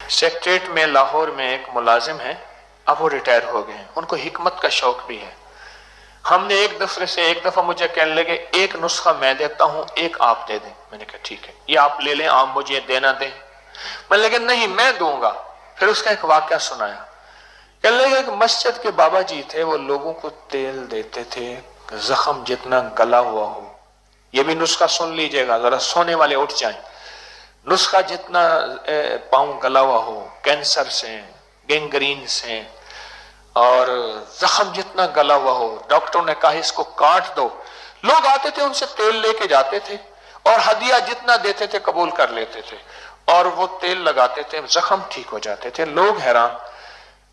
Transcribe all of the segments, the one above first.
Secretariat में लाहौर में एक मुलाजिम है, अब वो रिटायर हो गए हैं, उनको हिकमत का शौक भी है। हमने एक दफा मुझे कहने लगे एक नुस्खा मैं देता हूं, एक आप दे दें। मैंने कहा ठीक है, ये आप ले लें, आप मुझे देना दें। मैंने लगे नहीं मैं दूंगा। फिर उसका एक वाकया सुनाया। कहने लगे एक मस्जिद के बाबा जी थे, वो लोगों को तेल देते थे जख्म जितना गला हुआ हो। ये भी नुस्खा सुन लीजिएगा, जरा सोने वाले उठ जाएं। नुस्खा जितना पाँव गला हुआ हो, कैंसर से, गैंग्रीन से, और जख्म जितना गला हुआ हो, डॉक्टरों ने कहा इसको काट दो। लोग आते थे, उनसे तेल लेके जाते थे और हदिया जितना देते थे कबूल कर लेते थे, और वो तेल लगाते थे, जख्म ठीक हो जाते थे। लोग हैरान।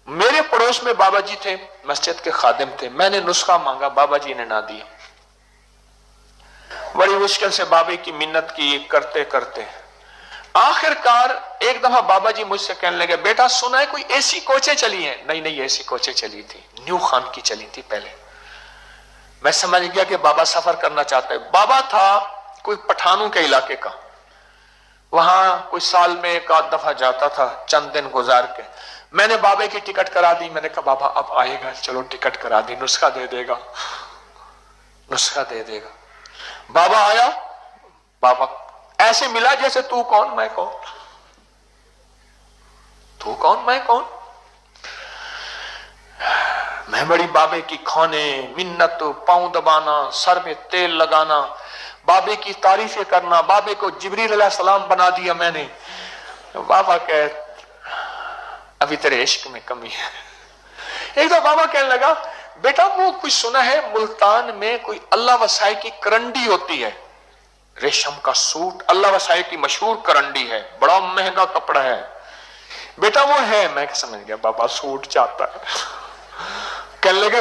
मेरे पड़ोस में बाबा जी थे, मस्जिद के खादिम थे। मैंने नुस्खा मांगा, बाबा जी ने ना दिया। बड़ी मुश्किल से बाबे की मिन्नत की, करते करते आखिरकार एक दफा बाबा जी मुझसे कहने लगे बेटा सुना है कोई एसी कोचें चली हैं? नहीं नहीं, एसी कोचें चली थी, न्यू खान की चली थी पहले। मैं समझ गया कि बाबा सफर करना चाहते हैं। बाबा था कोई पठानों के इलाके का, वहां कोई साल में एक आध दफा जाता था, चंद दिन गुजार के। मैंने बाबे की टिकट करा दी। मैंने कहा बाबा अब आएगा, चलो टिकट करा दी, नुस्खा दे देगा, नुस्खा दे देगा। बाबा आया, बाबा ऐसे मिला जैसे तू कौन मैं कौन, तू कौन मैं कौन। मैं बड़ी बाबे की खाने, मिन्नत, पांव दबाना, सर में तेल लगाना, बाबे की तारीफें करना। बाबे को जिब्रील अलैहिस्सलाम बना दिया मैंने। बाबा कहे अभी तेरे इश्क में कमी है। एक तो बाबा कहने लगा बेटा वो कुछ सुना है मुल्तान में कोई अल्लाह वसाई की करंडी होती है, रेशम का सूट, अल्लाह वसाई की मशहूर करंडी है, बड़ा महंगा कपड़ा है बेटा वो है। मैं समझ गया बाबा सूट चाहता है। कहने लगे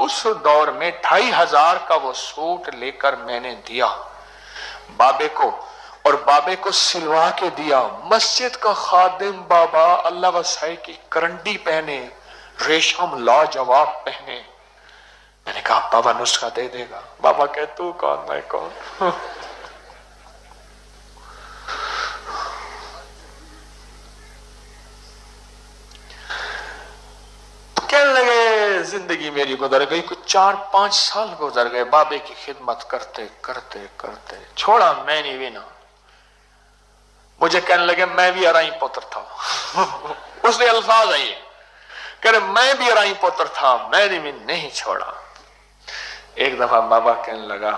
उस दौर में 2500 का वो सूट लेकर मैंने दिया बाबे को, और बाबे को सिलवा के दिया। मस्जिद का खादिम बाबा अल्लाह वसाई की करंडी पहने, रेशम लाजवाब पहने। मैंने कहा बाबा नुस्खा दे देगा। बाबा कहे तू कौन मैं कौन। कहने लगे जिंदगी मेरी गुजर गई, कुछ 4-5 साल गुजर गए बाबे की खिदमत करते करते करते। छोड़ा मैं नहीं भी ना। मुझे कहने लगे मैं भी अराई पुत्र था। उसने अल्फाज है कह रहे मैं भी अराई पुत्र था, मैंने भी नहीं छोड़ा। एक दफा बाबा कहने लगा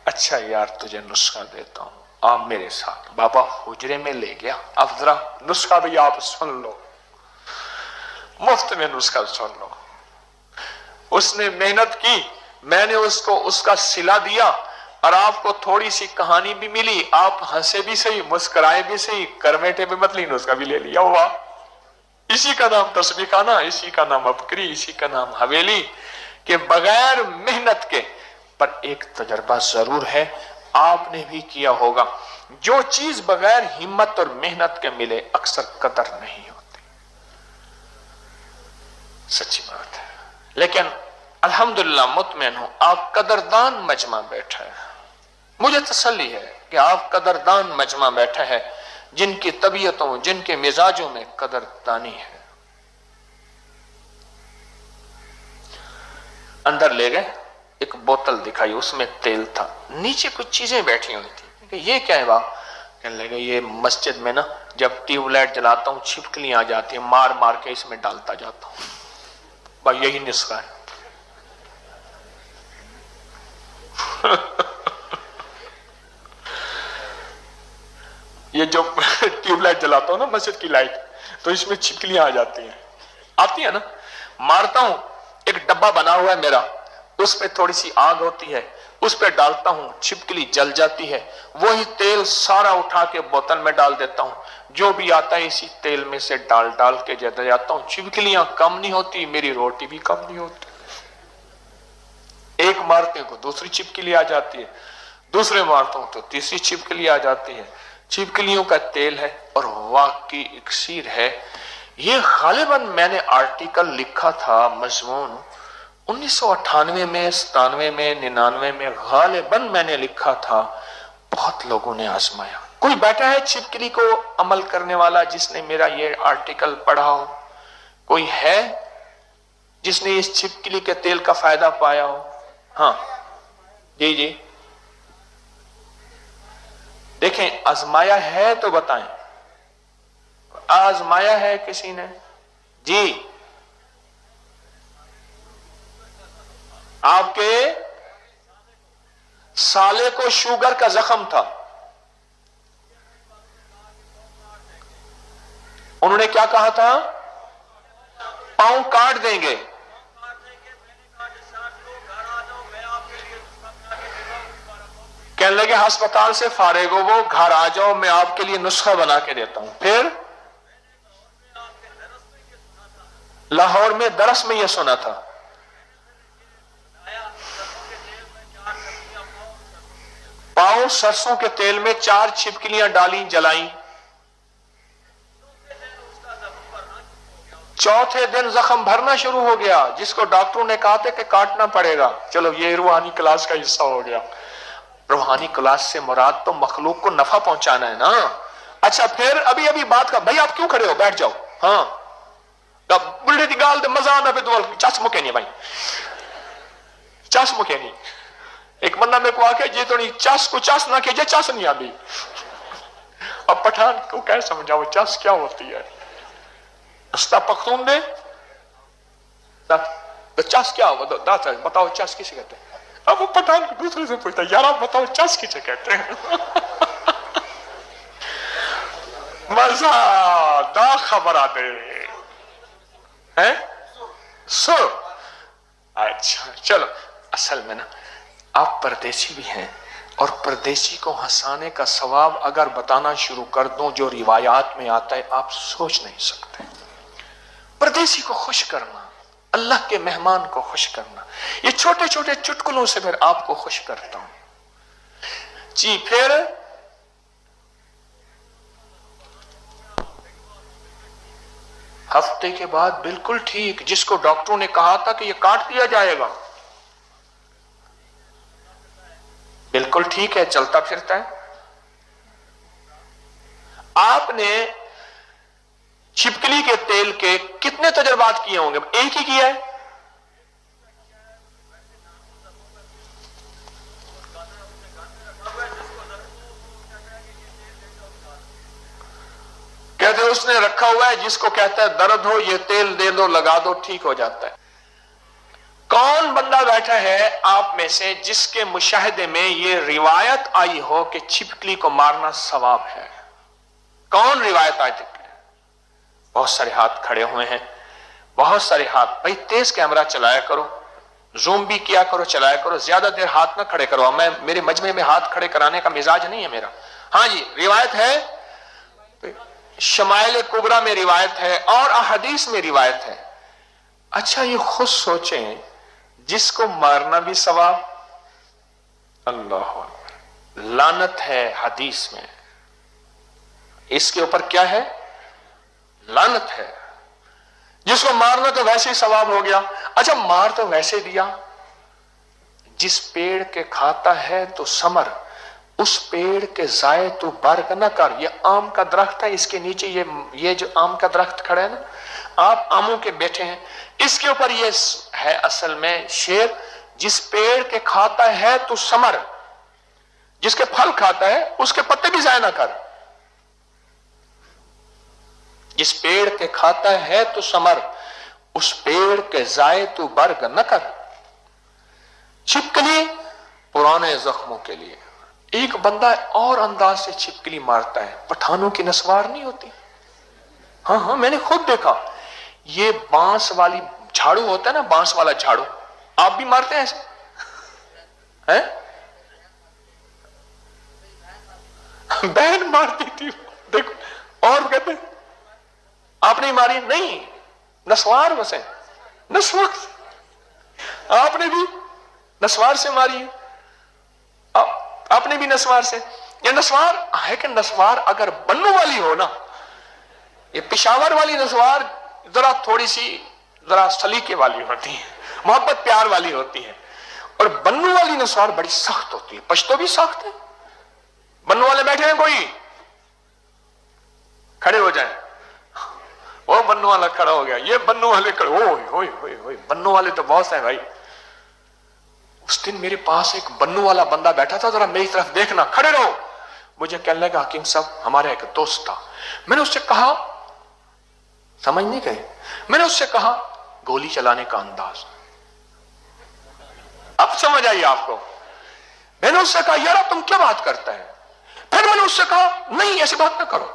अच्छा यार तुझे नुस्खा देता हूं, आप मेरे साथ। बाबा हुजरे में ले गया, अब जरा नुस्खा भी आप सुन लो, मुफ्त में नुस्खा सुन लो। उसने मेहनत की, मैंने उसको उसका सिला दिया, और आपको थोड़ी सी कहानी भी मिली। आप हंसे भी सही, मुस्कुराए भी सही, करमेटे भी मत ली, नुस्खा भी ले लिया। वाह, इसी का नाम तस्बीह खाना, इसी का नाम अबकरी, इसी का नाम हवेली। कि बगैर मेहनत के, पर एक तजर्बा जरूर है, आपने भी किया होगा, जो चीज बगैर हिम्मत और मेहनत के मिले अक्सर कदर नहीं होती। सच्ची बात है। लेकिन अल्हम्दुलिल्लाह मुतमईन हूं, आप कदरदान मजमा बैठा है। मुझे तसल्ली है कि आप कदरदान मजमा बैठा है, जिनकी तबीयतों, जिनके मिजाजों में कदरदानी है। अंदर ले गए, एक बोतल दिखाई, उसमें तेल था, नीचे कुछ चीजें बैठी हुई थी। ये क्या है बाप? कहने लगे ये मस्जिद में ना जब ट्यूबलाइट जलाता हूं छिपकलियां आ जाती है, मार मार के इसमें डालता जाता हूं। भाई यही नुस्खा है। ये जो ट्यूबलाइट जलाता हूं ना मस्जिद की लाइट, तो इसमें छिपकलियां आ जाती हैं, आती है ना, मारता हूं, एक डब्बा बना हुआ है मेरा, उस पे थोड़ी सी आग होती है, उस पे डालता हूं, छिपकली जल जाती है, वही तेल सारा उठा के बोतल में डाल देता हूं, जो भी आता है इसी तेल में से डाल डाल के देता जाता हूं। छिपकलियां कम नहीं होती, मेरी रोटी भी कम नहीं होती। एक मारते को दूसरी छिपकली आ जाती है, दूसरे मारता हूं तो तीसरी छिपकली आ जाती है। छिपकलियों का तेल है और वाकई इक्सीर है। ये गालिबन मैंने आर्टिकल लिखा था, मजमून 1998 में, 97 में, 99 में गालिबन मैंने लिखा था। बहुत लोगों ने आजमाया। कोई बैठा है छिपकली को अमल करने वाला जिसने मेरा ये आर्टिकल पढ़ा हो? कोई है जिसने इस छिपकली के तेल का फायदा पाया हो? हाँ जी जी, देखें आजमाया है तो बताएं। आजमाया है किसी ने? जी, आपके साले को शुगर का जख्म था, उन्होंने क्या कहा था? पांव काट देंगे। कहने लगे अस्पताल से फारिग हो वो, घर आ जाओ, मैं आपके लिए नुस्खा बना के देता हूं। फिर लाहौर में दरस में यह सुना था। पांव सरसों के तेल में 4 छिपकलियां डाली, जलाई। चौथे दिन जख्म भरना शुरू हो गया, जिसको डॉक्टरों ने कहा था कि काटना पड़ेगा। चलो ये रूहानी क्लास का हिस्सा हो गया। रूहानी क्लास से मुराद तो मखलूक को नफा पहुंचाना है ना। अच्छा फिर अभी अभी बात का, भाई आप क्यों खड़े हो, बैठ जाओ। हाँ बुढ़े की गाल दे मजा आना, चस मुके नहीं भाई, चस मुके नहीं। एक बंदा मेरे को आके जे तो चस को चस ना के, चस नहीं आती। अब पठान को क्या समझाओ चस क्या होती है? अस्ता पख्तून दे तो चस क्या हो बताओ, चस किसे कहते हैं? अब वो पठान को दूसरे से पूछता है, यार आप बताओ चस किसे कहते हैं? मजा दा खबर आते हैं। सो अच्छा चलो, असल में ना आप परदेसी भी हैं, और परदेसी को हंसाने का सवाब अगर बताना शुरू कर दूं जो रिवायात में आता है, आप सोच नहीं सकते। परदेसी को खुश करना, अल्लाह के मेहमान को खुश करना, ये छोटे छोटे चुटकुलों से फिर आपको खुश करता हूं जी। फिर हफ्ते के बाद बिल्कुल ठीक, जिसको डॉक्टरों ने कहा था कि ये काट दिया जाएगा, बिल्कुल ठीक है, चलता फिरता है। आपने छिपकली के तेल के कितने तजर्बात किए होंगे? एक ही किया है। कहते उसने रखा हुआ है, जिसको कहता है दर्द हो ये तेल दे दो, लगा दो, ठीक हो जाता है। कौन बंदा बैठा है आप में से जिसके मुशाहिदे में ये रिवायत आई हो कि छिपकली को मारना सवाब है? कौन रिवायत आई थी? बहुत सारे हाथ खड़े हुए हैं, बहुत सारे हाथ। भाई तेज कैमरा चलाया करो, जूम भी किया करो, चलाया करो, ज्यादा देर हाथ ना खड़े करो। मैं मेरे मजमे में हाथ खड़े कराने का मिजाज नहीं है मेरा। हाँ जी, रिवायत है, शमाइल कुबरा में रिवायत है और अहदीस में रिवायत है। अच्छा ये खुद सोचें, जिसको मारना भी सवाब, अल्लाह लानत है हदीस में, इसके ऊपर क्या है? लानत है। जिसको मारना तो वैसे ही सवाब हो गया। अच्छा मार तो वैसे दिया, जिस पेड़ के खाता है तो समर, उस पेड़ के जाए तो बर्ग न कर। ये आम का दरख्त है, इसके नीचे ये जो आम का दरख्त खड़ा है ना, आप आमों के बैठे हैं, इसके ऊपर ये है असल में शेर, जिस पेड़ के खाता है तो समर, जिसके फल खाता है उसके पत्ते भी जाए ना कर। जिस पेड़ के खाता है तो समर, उस पेड़ के जाए तो बर्ग न कर। छिपकली पुराने जख्मों के लिए। एक बंदा और अंदाज से छिपकली मारता है, पठानों की नस्वार नहीं होती। हाँ हाँ मैंने खुद देखा, ये बांस वाली झाड़ू होता है ना, बांस वाला झाड़ू, आप भी मारते हैं ऐसे हैं? बहन मारती थी देखो, और कहते आपने मारी नहीं, नस्वार वैसे नस्वार, आपने भी नस्वार से मारी है, आपने भी नस्वार से। ये नस्वार है कि नस्वार अगर बन्नू वाली हो ना, ये पिशावर वाली नस्वार जरा थोड़ी सी जरा सलीके वाली होती है, मोहब्बत प्यार वाली होती है, और बन्नू वाली नस्वार बड़ी सख्त होती है। पश्तो भी सख्त है, बन्नू वाले बैठे हैं कोई खड़े हो जाए। वो बन्नू वाला खड़ा हो गया, ये बन्नू वाले खड़े, ओए ओए ओए ओए, बन्नू वाले तो बहुत है भाई। उस दिन मेरे पास एक बन्नू वाला बंदा बैठा था, जरा मेरी तरफ देखना, खड़े रहो। मुझे कहने लगा हकीम साहब हमारा एक दोस्त था। मैंने उससे कहा, समझ नहीं गए, मैंने उससे कहा गोली चलाने का अंदाज, अब समझ आई आपको। मैंने उससे कहा यार तुम क्या बात करता है। फिर मैंने उससे कहा नहीं ऐसी बात ना करो,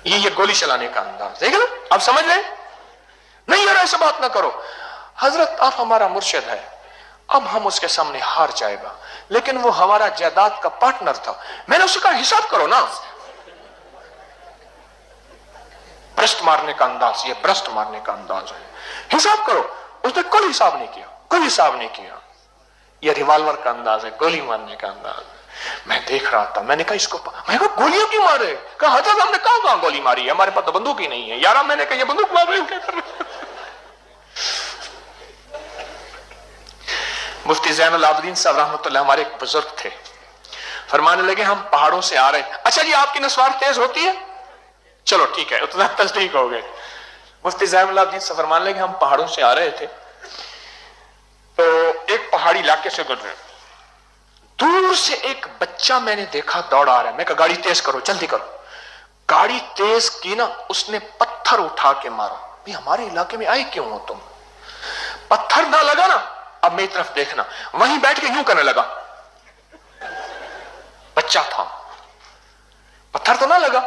ये गोली चलाने का अंदाज देख लो, अब समझ ले। नहीं यार ऐसी बात ना करो हजरत, आप हमारा मुर्शिद है, अब हम उसके सामने हार जाएगा, लेकिन वो हमारा जायदाद का पार्टनर था। मैंने उससे कहा हिसाब करो ना। भ्रष्ट मारने का अंदाज, ये भ्रष्ट मारने का अंदाज है, हिसाब करो। उसने कोई हिसाब नहीं किया, कोई हिसाब नहीं किया। ये रिवॉल्वर का अंदाज है, गोली मारने का अंदाज है। मैं देख रहा था, मैंने कहा इसको, मैं कहा गोलियां क्यों मारे। कहा हजरत हमने कहां गोली मारी है, हमारे पास तो बंदूक ही नहीं है। यार मैंने कहा ये बंदूक मार रहे हो क्या कर रहे। मुफ्ती ज़ैनुल आबिदीन साहब रहमतुल्लाह हमारे एक बुजुर्ग थे, फरमाने लगे हम पहाड़ों से आ रहे हैं। अच्छा जी आपकी नस्वार तेज होती है, चलो ठीक है उतना तस्दीक हो गए। मुफ्ती ज़ैनुल आबिदीन साहब फरमाने लगे हम पहाड़ों से आ रहे थे, तो एक पहाड़ी इलाके से गुजरे, दूर से एक बच्चा मैंने देखा दौड़ आ रहा है। मैं कहा गाड़ी तेज करो, जल्दी करो। गाड़ी तेज की ना, उसने पत्थर उठा के मारा। भाई हमारे इलाके में आए क्यों हो तुम। पत्थर ना लगा ना, अब मेरी तरफ देखना, वहीं बैठ के यूं करने लगा। बच्चा था, पत्थर तो ना लगा।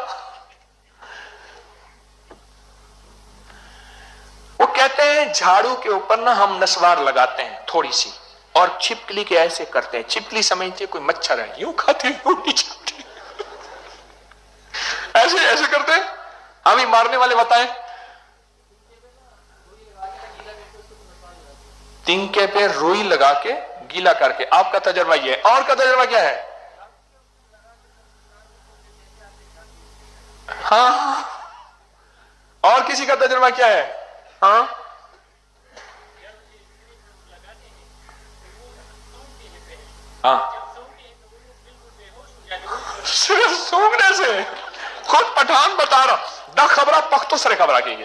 वो कहते हैं झाड़ू के ऊपर ना हम नस्वार लगाते हैं थोड़ी सी, और छिपकली के ऐसे करते हैं, छिपकली समझते कोई मच्छर है, यूं खाते यूं नहीं जाते, ऐसे ऐसे करते हैं। हम ही मारने वाले बताएं, तिनके पे रुई लगा के गीला करके। आपका तजर्बा ये है, और का तजर्बा क्या है। हाँ, और किसी का तजर्बा क्या है। हाँ हाँ, सिर्फ सूंघने से। खुद पठान बता रहा, दा खबरा पख्तो सरे खबरा की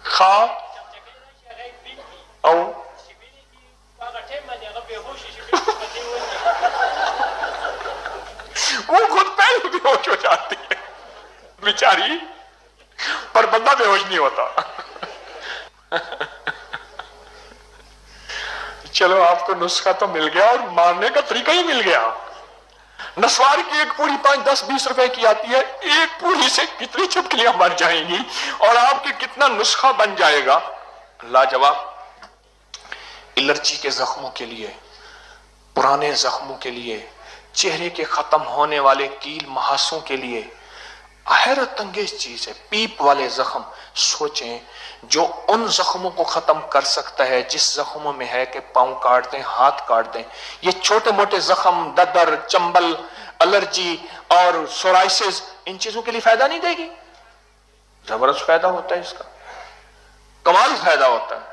खा वो खुद पहले बेहोश हो जाती है बेचारी, पर बंदा बेहोश नहीं होता। चलो आपको नुस्खा तो मिल गया और मारने का तरीका ही मिल गया। नस्वार की एक पूरी 5, 10, 20 रुपए की आती है, एक पूरी से कितनी छिपकलियां मर जाएंगी और आपके कितना नुस्खा बन जाएगा, लाजवाब। एलर्जी के जख्मों के लिए, पुराने जख्मों के लिए, चेहरे के खत्म होने वाले कील महासों के लिए हैरत अंगेज चीज है। पीप वाले जख्म, सोचें जो उन जख्मों को खत्म कर सकता है जिस जख्मों में है कि पांव काट दें, हाथ काट दें। ये छोटे मोटे जख्म, ददर, चंबल, एलर्जी और सोराइसिस, इन चीजों के लिए फायदा नहीं देगी। जबरदस्त फायदा होता है इसका, कमाल फायदा होता है।